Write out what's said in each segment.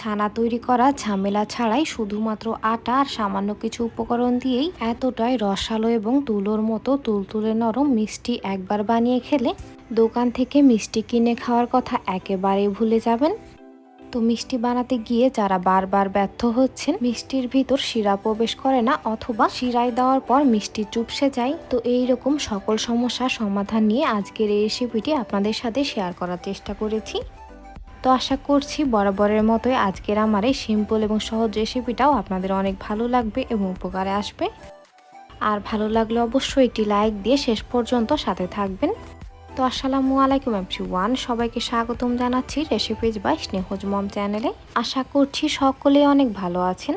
ছানা তৈরি করা ঝামেলা ছাড়াই শুধুমাত্র আটা আর সামান্য কিছু উপকরণ দিয়েই এতটাই রসালো এবং তুলোর মতো তুলতুলে নরম মিষ্টি একবার বানিয়ে খেলে দোকান থেকে মিষ্টি কিনে খাওয়ার কথা একেবারেই ভুলে যাবেন। তো মিষ্টি বানাতে গিয়ে যারা বারবার ব্যর্থ হচ্ছেন, মিষ্টির ভিতর শিরা প্রবেশ করে না অথবা শিরায় দেওয়ার পর মিষ্টি চুপসে যায়, তো এইরকম সকল সমস্যার সমাধান নিয়ে আজকের এই রেসিপিটি আপনাদের সাথে শেয়ার করার চেষ্টা করেছি। তো আশা করছি বরাবরের মতোই আজকের আমার এই সিম্পল এবং সহজ রেসিপিটাও আপনাদের অনেক ভালো লাগবে এবং উপকারে আসবে। আর ভালো লাগলে অবশ্যই একটি লাইক দিয়ে শেষ পর্যন্ত সাথে থাকবেন। তো আসসালামু আলাইকুম এভরিওয়ান, সবাইকে স্বাগতম জানাচ্ছি রেসিপিজ বাই স্নেহজ মম চ্যানেলে। আশা করছি সকলেই অনেক ভালো আছেন।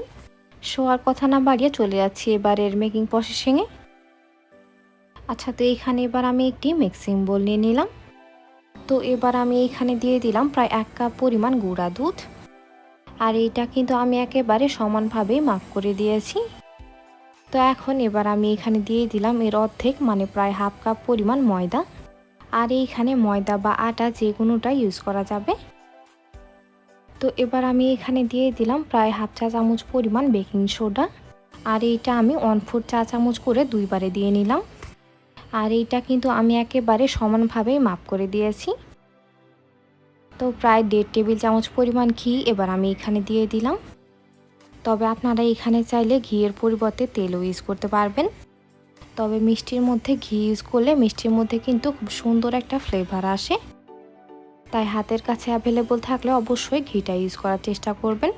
আর কথা না বাড়িয়ে চলে যাচ্ছি এবারের মেকিং প্রসেসিংয়ে। আচ্ছা, তো এখানে এবার আমি একটি মিক্সিং বোল নিয়ে নিলাম। তো এবার আমি এখানে দিয়ে দিলাম প্রায় 1 কাপ পরিমাণ গুঁড়া দুধ। আর এইটা কিন্তু আমি একেবারে সমানভাবেই মাপ করে দিয়েছি। তো এখন এবার আমি এখানে দিয়ে দিলাম এর অর্ধেক মানে প্রায় হাফ কাপ পরিমাণ ময়দা। আর এইখানে ময়দা বা আটা যে কোনোটা ইউজ করা যাবে। তো এবার আমি এখানে দিয়ে দিলাম প্রায় হাফ চা চামচ পরিমাণ বেকিং সোডা। আর এইটা আমি 1/4 চা চামচ করে দুইবারে দিয়ে নিলাম। আর এইটা কিন্তু আমি একেবারে সমানভাবেই মাপ করে দিয়েছি। তো প্রায় 1.5 টেবিল চামচ পরিমাণ ঘি এবার আমি এখানে দিয়ে দিলাম। তবে আপনারা এখানে চাইলে ঘিয়ের পরিবর্তে তেলও ইউজ করতে পারবেন। তবে মিষ্টির মধ্যে ঘি ইউজ করলে মিষ্টির মধ্যে কিন্তু খুব সুন্দর একটা ফ্লেভার আসে, তাই হাতের কাছে অ্যাভেলেবল থাকলে অবশ্যই ঘিটা ইউজ করার চেষ্টা করবেন।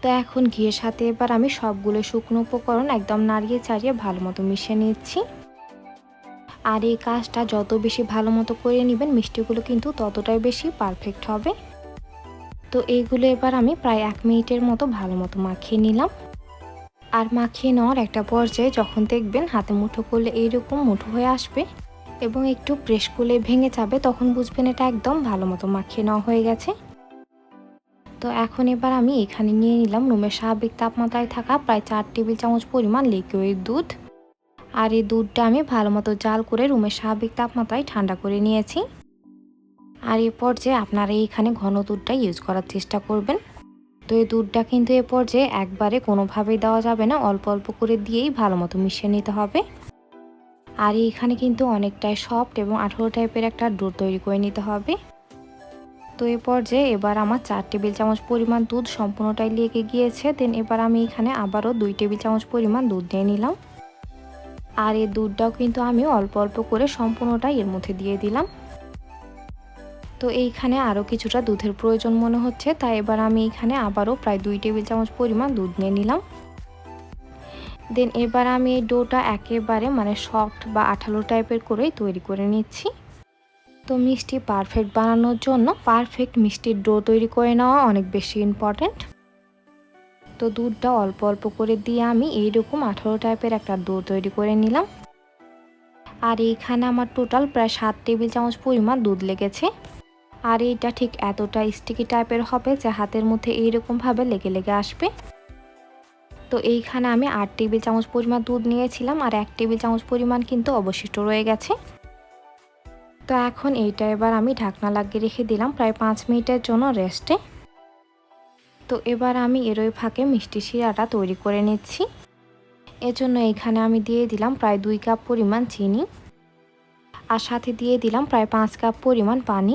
তো এখন ঘিয়ের সাথে এবার আমি সবগুলো শুকনো উপকরণ একদম নাড়িয়ে চাড়িয়ে ভালো মতো মিশিয়ে নিচ্ছি। আর এই কাজটা যত বেশি ভালো মতো করে নেবেন মিষ্টিগুলো কিন্তু ততটাই বেশি পারফেক্ট হবে। তো এইগুলো এবার আমি প্রায় 1 মিনিটের মতো ভালো মতো মাখিয়ে নিলাম। আর মাখিয়ে নেওয়ার একটা পর্যায়ে যখন দেখবেন হাতে মুঠো করলে এইরকম মুঠো হয়ে আসবে এবং একটু প্রেস করলে ভেঙে যাবে, তখন বুঝবেন এটা একদম ভালো মতো মাখিয়ে নেওয়া হয়ে গেছে। তো এখন এবার আমি এখানে নিয়ে নিলাম রুমের স্বাভাবিক তাপমাত্রায় থাকা প্রায় 4 টেবিল চামচ পরিমাণ লিকুইড দুধ। আর এই দুধটা আমি ভালো মতো জাল করে রুমের স্বাভাবিক তাপমাত্রায় ঠান্ডা করে নিয়েছি। আর এই পর্যায়ে আপনারা এইখানে ঘন দুধটা ইউজ করার চেষ্টা করবেন। তো এই দুধটা কিন্তু এ পর্যায়ে একবারে কোনোভাবেই দেওয়া যাবে না, অল্প অল্প করে দিয়েই ভালো মতো মিশিয়ে নিতে হবে। আর এইখানে কিন্তু অনেকটাই সফট এবং আঠালো টাইপের একটা ডো তৈরি করে নিতে হবে। তো এ পর্যায়ে এবার আমার 4 টেবিল চামচ পরিমাণ দুধ সম্পূর্ণটাই লেগে গিয়েছে। দেন এবার আমি এখানে আবারও 2 টেবিল চামচ পরিমাণ দুধ নিয়ে নিলাম। আর এই দুধটাও কিন্তু আমি অল্প অল্প করে সম্পূর্ণটাই এর মধ্যে দিয়ে দিলাম। তো এইখানে আরও কিছুটা দুধের প্রয়োজন মনে হচ্ছে, তাই এবার আমি এখানে আবারও প্রায় 2 টেবিল চামচ পরিমাণ দুধ নিয়ে নিলাম। দেন এবার আমি এই ডোটা একেবারে মানে সফট বা আঠালো টাইপের করেই তৈরি করে নিচ্ছি। তো মিষ্টি পারফেক্ট বানানোর জন্য পারফেক্ট মিষ্টির ডো তৈরি করে নেওয়া অনেক বেশি ইম্পর্ট্যান্ট। তো দুধটা অল্প অল্প করে দিয়ে আমি এইরকম আঠালো টাইপের একটা ডো তৈরি করে নিলাম। আর এইখানে আমার টোটাল প্রায় 7 টেবিল চামচ পরিমাণ দুধ লেগেছে। আর এইটা ঠিক এতটা স্টিকি টাইপের হবে যে হাতের মধ্যে এইরকমভাবে লেগে লেগে আসবে। তো এইখানে আমি 8 টেবিল চামচ পরিমাণ দুধ নিয়েছিলাম আর 1 টেবিল চামচ পরিমাণ কিন্তু অবশিষ্ট রয়ে গেছে। তো এখন এইটা এবার আমি ঢাকনা লাগিয়ে রেখে দিলাম প্রায় 5 মিনিটের জন্য রেস্টে। তো এবার আমি এরই ফাঁকে মিষ্টি শিরাটা তৈরি করে নিচ্ছি। এজন্য এখানে আমি দিয়ে দিলাম প্রায় 2 কাপ পরিমাণ চিনি আর সাথে দিয়ে দিলাম প্রায় 5 কাপ পরিমাণ পানি।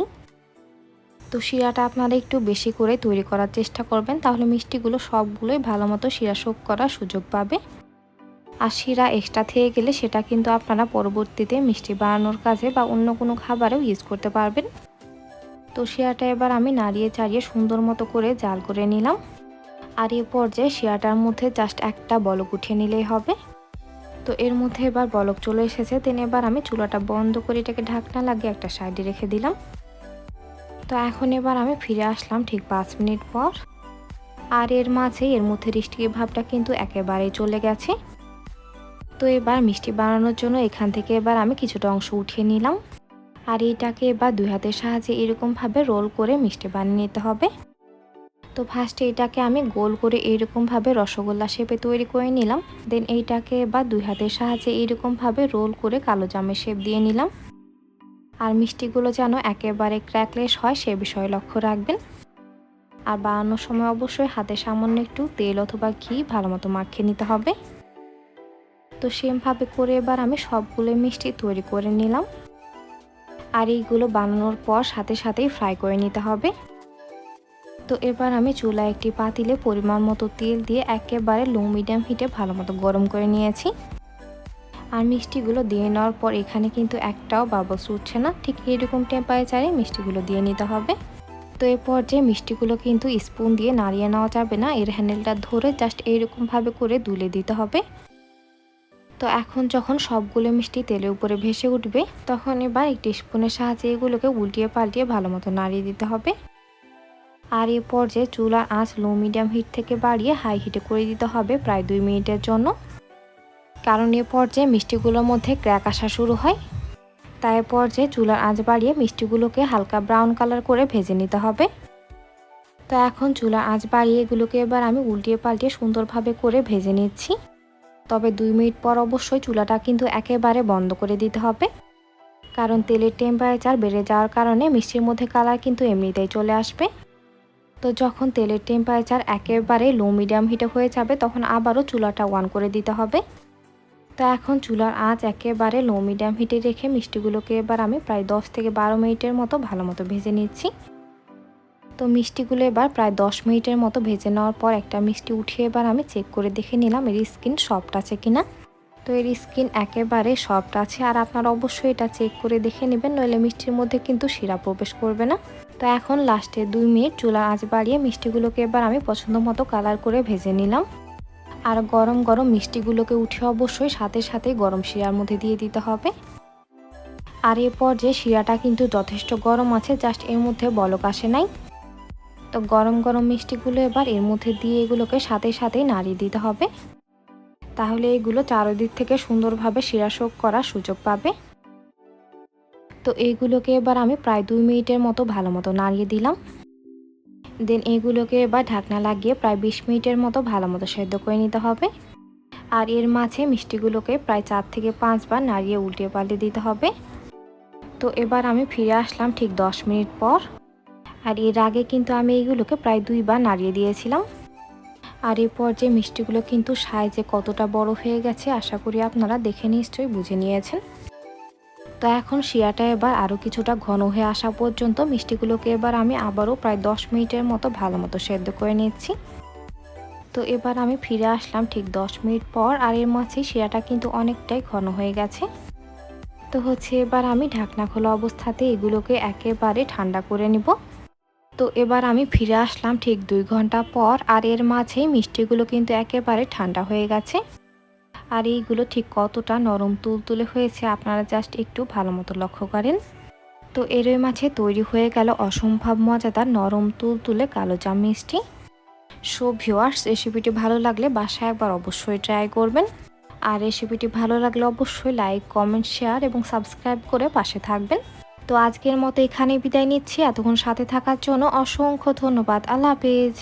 তো শিরাটা আপনারা একটু বেশি করে তৈরি করার চেষ্টা করবেন, তাহলে মিষ্টিগুলো সবগুলোই ভালো মতো শিরা শোক করার সুযোগ পাবে। আর শিরা এক্সট্রা থেকে গেলে সেটা কিন্তু আপনারা পরবর্তীতে মিষ্টি বানানোর কাজে বা অন্য কোনো খাবারেও ইউজ করতে পারবেন। তো শিরাটা এবার আমি নাড়িয়ে চাড়িয়ে সুন্দর মতো করে জাল করে নিলাম। আর এই পর্যায়ে শিরাটার মধ্যে জাস্ট একটা বলক উঠিয়ে নিলেই হবে। তো এর মধ্যে এবার বলক চলে এসেছে। দেন এবার আমি চুলাটা বন্ধ করে এটাকে ঢাকনা লাগিয়ে একটা সাইডে রেখে দিলাম। তো এখন এবার আমি ফিরে আসলাম ঠিক 5 মিনিট পর। আর এর মাঝে এর মধ্যে স্টিকি ভাবটা কিন্তু একেবারেই চলে গেছে। তো এবার মিষ্টি বানানোর জন্য এখান থেকে এবার আমি কিছুটা অংশ উঠিয়ে নিলাম। আর এইটাকে এবার 2 হাতের সাহায্যে এরকমভাবে রোল করে মিষ্টি বানিয়ে নিতে হবে। তো ফার্স্টে এটাকে আমি গোল করে এইরকমভাবে রসগোল্লা শেপে তৈরি করে নিলাম। দেন এইটাকে এবার 2 হাতের সাহায্যে এইরকমভাবে রোল করে কালো জামের শেপ দিয়ে নিলাম। আর মিষ্টিগুলো যেন একেবারে ক্র্যাকলেস হয় সে বিষয়ে লক্ষ্য রাখবেন। আর বানানোর সময় অবশ্যই হাতে সামান্য একটু তেল অথবা ঘি ভালো মতো মাখিয়ে নিতে হবে। তো সেমভাবে করে এবার আমি সবগুলো মিষ্টি তৈরি করে নিলাম। আর এইগুলো বানানোর পর সাথে সাথেই ফ্রাই করে নিতে হবে। তো এবার আমি চুলায় একটি পাতিলে পরিমাণ মতো তেল দিয়ে একেবারে লো মিডিয়াম হিটে ভালো মতো গরম করে নিয়েছি। আর মিষ্টিগুলো দিয়ে নেওয়ার পর এখানে কিন্তু একটাও বাবলস উঠছে না, ঠিক এরকম টেম্পারেচারে মিষ্টিগুলো দিয়ে নিতে হবে। তো এই পর্যায়ে মিষ্টিগুলো কিন্তু স্পুন দিয়ে নাড়িয়ে নেওয়া যাবে না, এর হ্যান্ডেলটা ধরে জাস্ট এইরকমভাবে করে দুলে দিতে হবে। তো এখন যখন সবগুলো মিষ্টি তেলের উপরে ভেসে উঠবে তখন এবার একটি স্পুনের সাহায্যে এগুলোকে উল্টিয়ে পাল্টিয়ে ভালো মতো নাড়িয়ে দিতে হবে। আর এ পর্যায়ে চুলার আঁচ লো মিডিয়াম হিট থেকে বাড়িয়ে হাই হিটে করে দিতে হবে প্রায় 2 মিনিটের জন্য, কারণ এ পর্যায়ে মিষ্টিগুলোর মধ্যে ক্র্যাক আসা শুরু হয়। তাই এ পর্যায়ে চুলার আঁচ বাড়িয়ে মিষ্টিগুলোকে হালকা ব্রাউন কালার করে ভেজে নিতে হবে। তো এখন চুলার আঁচ বাড়িয়ে এগুলোকে এবার আমি উল্টিয়ে পাল্টিয়ে সুন্দরভাবে করে ভেজে নিচ্ছি। তবে 2 মিনিট পর অবশ্যই চুলাটা কিন্তু একেবারে বন্ধ করে দিতে হবে, কারণ তেলের টেম্পারেচার বেড়ে যাওয়ার কারণে মিষ্টির মধ্যে কালার কিন্তু এমনিতেই চলে আসবে। তো যখন তেলের টেম্পারেচার একেবারে লো মিডিয়াম হিটে হয়ে যাবে তখন আবারও চুলাটা অন করে দিতে হবে। তো এখন চুলার আঁচ একেবারে লো মিডিয়াম হিটে রেখে মিষ্টিগুলোকে এবার আমি প্রায় 10 থেকে 12 মিনিটের মতো ভালো মতো ভেজে নিচ্ছি। তো মিষ্টিগুলো এবার প্রায় 10 মিনিটের মতো ভেজে নেওয়ার পর একটা মিষ্টি উঠিয়ে এবার আমি চেক করে দেখে নিলাম এর স্কিন সফট আছে কিনা। তো এর স্কিন একেবারে সফট আছে, আর আপনারা অবশ্যই এটা চেক করে দেখে নেবেন, নইলে মিষ্টির মধ্যে কিন্তু শিরা প্রবেশ করবে না। তো এখন লাস্টে 2 মিনিট চুলার আঁচ বাড়িয়ে মিষ্টিগুলোকে এবার আমি পছন্দ মতো কালার করে ভেজে নিলাম। আর গরম গরম মিষ্টিগুলোকে উঠে অবশ্যই সাথে সাথে গরম শিরার মধ্যে দিয়ে দিতে হবে। আর এ পর্যায়ে শিরাটা কিন্তু যথেষ্ট গরম আছে, জাস্ট এর মধ্যে বলক আসে নাই। তো গরম গরম মিষ্টিগুলো এবার এর মধ্যে দিয়ে এগুলোকে সাথে সাথেই নাড়িয়ে দিতে হবে, তাহলে এগুলো চারদিক থেকে সুন্দরভাবে শিরা শোক করার সুযোগ পাবে। তো এইগুলোকে এবার আমি প্রায় 2 মিনিটের মতো ভালো মতো নাড়িয়ে দিলাম। দেন এগুলোকে এবার ঢাকনা লাগিয়ে প্রায় 20 মিনিটের মতো ভালো মতো সেদ্ধ করে নিতে হবে। আর এর মাঝে মিষ্টিগুলোকে প্রায় 4 থেকে 5 বার নাড়িয়ে উল্টিয়ে পাল্টে দিতে হবে। তো এবার আমি ফিরে আসলাম ঠিক 10 মিনিট পর। আর এর আগে কিন্তু আমি এইগুলোকে প্রায় 2 বার নাড়িয়ে দিয়েছিলাম। আর এই পর্যায়ে মিষ্টিগুলো কিন্তু সাইজে কতটা বড় হয়ে গেছে আশা করি আপনারা দেখে নিশ্চয়ই বুঝে নিয়েছেন। তো এখন শিরাটা এবার আরও কিছুটা ঘন হয়ে আসা পর্যন্ত মিষ্টিগুলোকে এবার আমি আবারও প্রায় 10 মিনিটের মতো ভালো মতো সেদ্ধ করে নিচ্ছি। তো এবার আমি ফিরে আসলাম ঠিক 10 মিনিট পর, আর এর মাঝে শিরাটা কিন্তু অনেকটাই ঘন হয়ে গেছে। তো এবার আমি ঢাকনা খোলা অবস্থাতে এগুলোকে একেবারে ঠান্ডা করে নিব। তো এবার আমি ফিরে আসলাম ঠিক 2 ঘন্টা পর, আর এর মাঝেই মিষ্টিগুলো কিন্তু একেবারে ঠান্ডা হয়ে গেছে। আর এইগুলো ঠিক কতটা নরম তুলতুলে হয়েছে আপনারা জাস্ট একটু ভালো মতো লক্ষ্য করেন। তো এরই মাঝে তৈরি হয়ে গেল অসম্ভব মজাদার নরম তুলতুলে কালোজাম মিষ্টি। সো ভিউয়ার্স, রেসিপিটি ভালো লাগলে বাসায় একবার অবশ্যই ট্রাই করবেন। আর রেসিপিটি ভালো লাগলে অবশ্যই লাইক, কমেন্ট, শেয়ার এবং সাবস্ক্রাইব করে পাশে থাকবেন। তো আজকের মতো এখানেই বিদায় নিচ্ছি। এতক্ষণ সাথে থাকার জন্য অসংখ্য ধন্যবাদ। আল্লাহ হাফেজ।